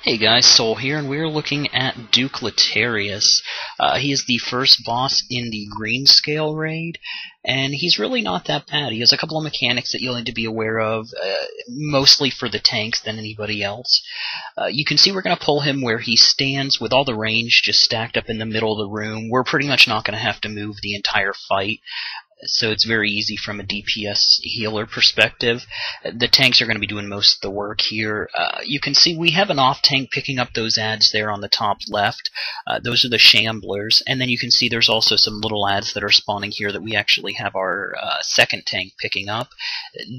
Hey guys, Soul here, and we're looking at Duke Letareus. He is the first boss in the green scale raid, and he's really not that bad. He has a couple of mechanics that you'll need to be aware of, mostly for the tanks than anybody else. You can see we're going to pull him where he stands with all the range just stacked up in the middle of the room. We're pretty much not going to have to move the entire fight, so it's very easy from a DPS healer perspective. The tanks are going to be doing most of the work here. You can see we have an off tank picking up those ads there on the top left. Those are the shamblers, and then you can see there's also some little ads that are spawning here that we actually have our second tank picking up.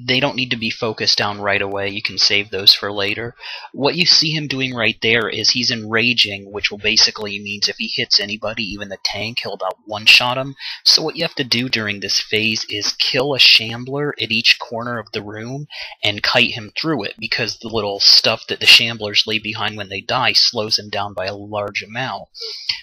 They don't need to be focused down right away. You can save those for later. What you see him doing right there is he's enraging, which will basically means if he hits anybody, even the tank, he'll about one-shot him. So what you have to do during this phase is kill a shambler at each corner of the room and kite him through it, because the little stuff that the shamblers leave behind when they die slows him down by a large amount.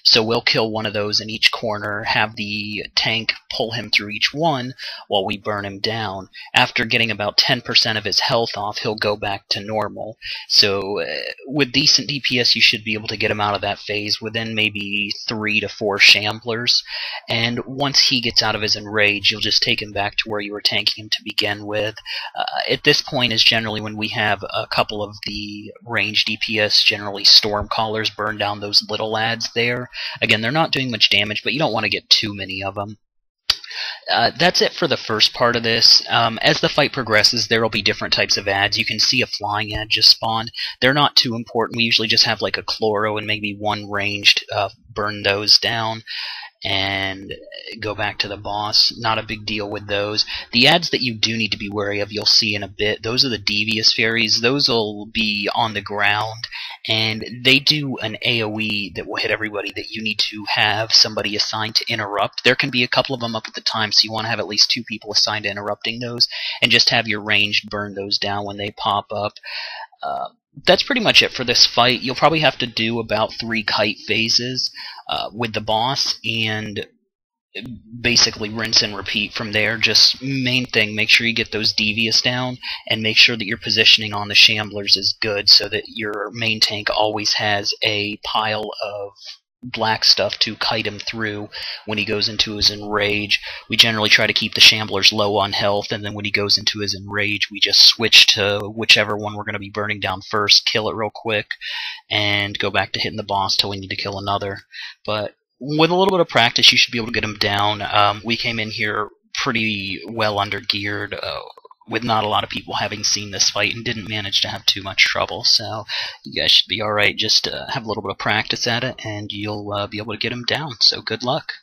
So we'll kill one of those in each corner, have the tank pull him through each one while we burn him down. After getting about 10% of his health off, he'll go back to normal. So with decent DPS, you should be able to get him out of that phase within maybe 3 to 4 shamblers. And once he gets out of his enrage, you'll just take him back to where you were tanking him to begin with. At this point is generally when we have a couple of the range DPS, generally Stormcallers, burn down those little ads there. Again, they're not doing much damage, but you don't want to get too many of them. That's it for the first part of this. As the fight progresses, there will be different types of ads. You can see a flying ad just spawned. They're not too important. We usually just have like a chloro and maybe one ranged, burn those down and go back to the boss. Not a big deal with those. The ads that you do need to be wary of, you'll see in a bit. Those are the devious fairies. Those will be on the ground, and they do an AoE that will hit everybody that you need to have somebody assigned to interrupt. There can be a couple of them up at the time, so you want to have at least 2 people assigned to interrupting those, and just have your ranged burn those down when they pop up. That's pretty much it for this fight. You'll probably have to do about 3 kite phases with the boss, and basically rinse and repeat from there. Just main thing, make sure you get those devious down, and make sure that your positioning on the shamblers is good so that your main tank always has a pile of black stuff to kite him through when he goes into his enrage. We generally try to keep the shamblers low on health, and then when he goes into his enrage, we just switch to whichever one we're going to be burning down first, kill it real quick, and go back to hitting the boss till we need to kill another. But with a little bit of practice, you should be able to get him down. We came in here pretty well under geared, with not a lot of people having seen this fight, and didn't manage to have too much trouble. So you guys should be alright. Just have a little bit of practice at it, and you'll be able to get him down. So good luck.